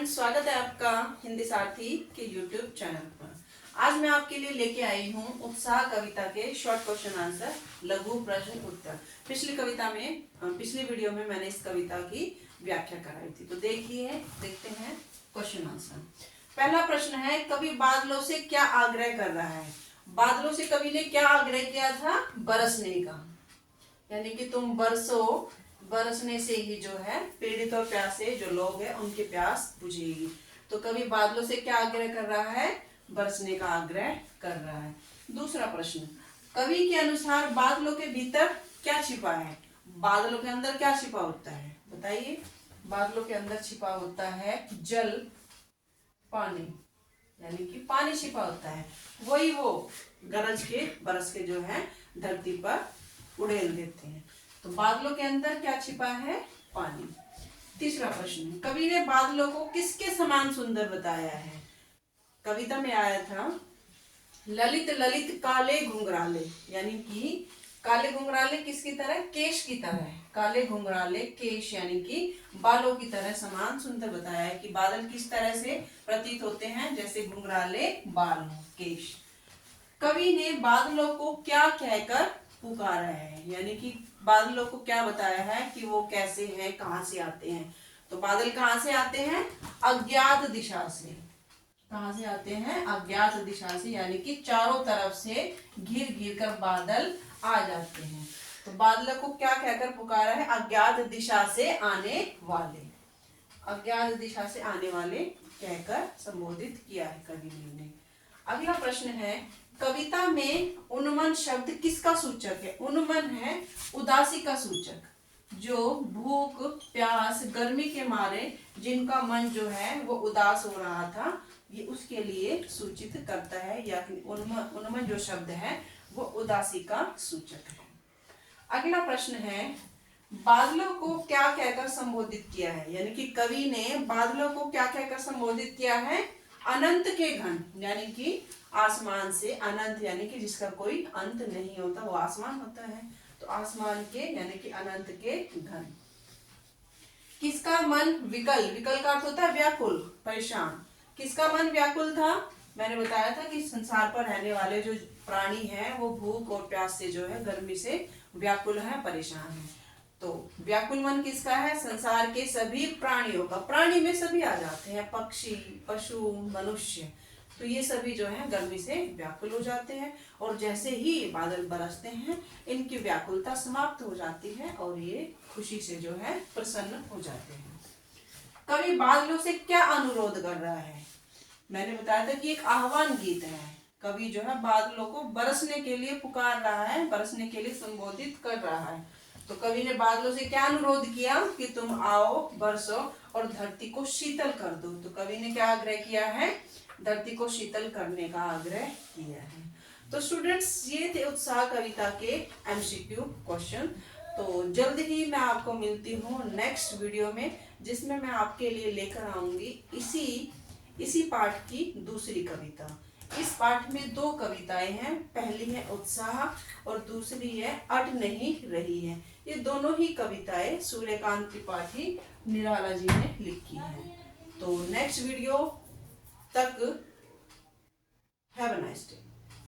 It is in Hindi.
फ्रेंड्स, स्वागत है आपका हिंदी सारथी के यूट्यूब चैनल पर। आज मैं आपके लिए लेके आई हूँ उत्साह कविता के शॉर्ट क्वेश्चन आंसर लघु प्रश्न उत्तर। पिछली वीडियो में मैंने इस कविता की व्याख्या कराई थी, तो देखते हैं क्वेश्चन आंसर। पहला प्रश्न है, कवि बादलों से क्या आग्रह कर रहा है। बादलों से कवि ने क्या आग्रह किया था? बरसने का, यानी कि तुम बरसो, बरसने से ही जो है पीड़ित और प्यासे जो लोग हैं उनकी प्यास बुझेगी। तो कवि बादलों से क्या आग्रह कर रहा है? बरसने का आग्रह कर रहा है। दूसरा प्रश्न, कवि के अनुसार बादलों के भीतर क्या छिपा है। बादलों के अंदर क्या छिपा होता है, बताइए। बादलों के अंदर छिपा होता है जल, पानी, यानी कि पानी छिपा होता है। वही वो गरज के बरस के जो है धरती पर उड़ेल देते हैं। तो बादलों के अंदर क्या छिपा है? पानी। तीसरा प्रश्न, कवि ने बादलों को किसके समान सुंदर बताया है। कविता में आया था ललित ललित काले घुंघराले, यानी कि काले घुंघराले किसकी तरह? केश की तरह। काले घुंघराले केश, यानी कि बालों की तरह समान सुंदर बताया है कि बादल किस तरह से प्रतीत होते हैं, जैसे घुंघराले बाल हो, केश। कवि ने बादलों को क्या कहकर पुकारा है, यानी कि बादलों को क्या बताया है कि वो कैसे हैं, कहां से आते हैं। तो बादल कहां से आते हैं? अज्ञात दिशा से। कहां से आते हैं? अज्ञात दिशा से, यानी कि चारों तरफ से घिर घिर कर बादल आ जाते हैं। तो बादलों को क्या कहकर पुकारा है? अज्ञात दिशा से आने वाले, अज्ञात दिशा से आने वाले कहकर संबोधित किया है कवि ने। अगला प्रश्न है, कविता में उन्मन शब्द किसका सूचक है? उन्मन है उदासी का सूचक, जो भूख प्यास गर्मी के मारे जिनका मन जो है वो उदास हो रहा था, ये उसके लिए सूचित करता है, या उन्मन जो शब्द है वो उदासी का सूचक है। अगला प्रश्न है, बादलों को क्या कहकर संबोधित किया है, यानी कि कवि ने बादलों को क्या कहकर संबोधित किया है? अनंत के घन, यानी कि आसमान से अनंत, यानी कि जिसका कोई अंत नहीं होता, वो आसमान होता है। तो आसमान के, यानी कि अनंत के घन। किसका मन विकल, विकल का अर्थ होता है व्याकुल, परेशान। किसका मन व्याकुल था? मैंने बताया था कि संसार पर रहने वाले जो प्राणी हैं वो भूख और प्यास से जो है, गर्मी से व्याकुल है, परेशान है। तो व्याकुल मन किसका है? संसार के सभी प्राणियों का। प्राणी में सभी आ जाते हैं, पक्षी, पशु, मनुष्य। तो ये सभी जो है गर्मी से व्याकुल हो जाते हैं, और जैसे ही बादल बरसते हैं इनकी व्याकुलता समाप्त हो जाती है और ये खुशी से जो है प्रसन्न हो जाते हैं। कवि बादलों से क्या अनुरोध कर रहा है? मैंने बताया था कि एक आह्वान गीत है। कवि जो है बादलों को बरसने के लिए पुकार रहा है, बरसने के लिए संबोधित कर रहा है। तो कवि ने बादलों से क्या अनुरोध किया कि तुम आओ, बरसो और धरती को शीतल कर दो। तो कवि ने क्या आग्रह किया है? धरती को शीतल करने का आग्रह किया है। तो स्टूडेंट्स, ये थे उत्साह कविता के एमसीक्यू क्वेश्चन। तो जल्द ही मैं आपको मिलती हूँ नेक्स्ट वीडियो में, जिसमें मैं आपके लिए लेकर आऊंगी इसी पाठ की दूसरी कविता। इस पाठ में 2 कविताएं हैं, पहली है उत्साह और दूसरी है अट नहीं रही है। ये दोनों ही कविताएं सूर्यकांत त्रिपाठी निराला जी ने लिखी हैं। तो नेक्स्ट वीडियो तक हैव अ नाइस डे।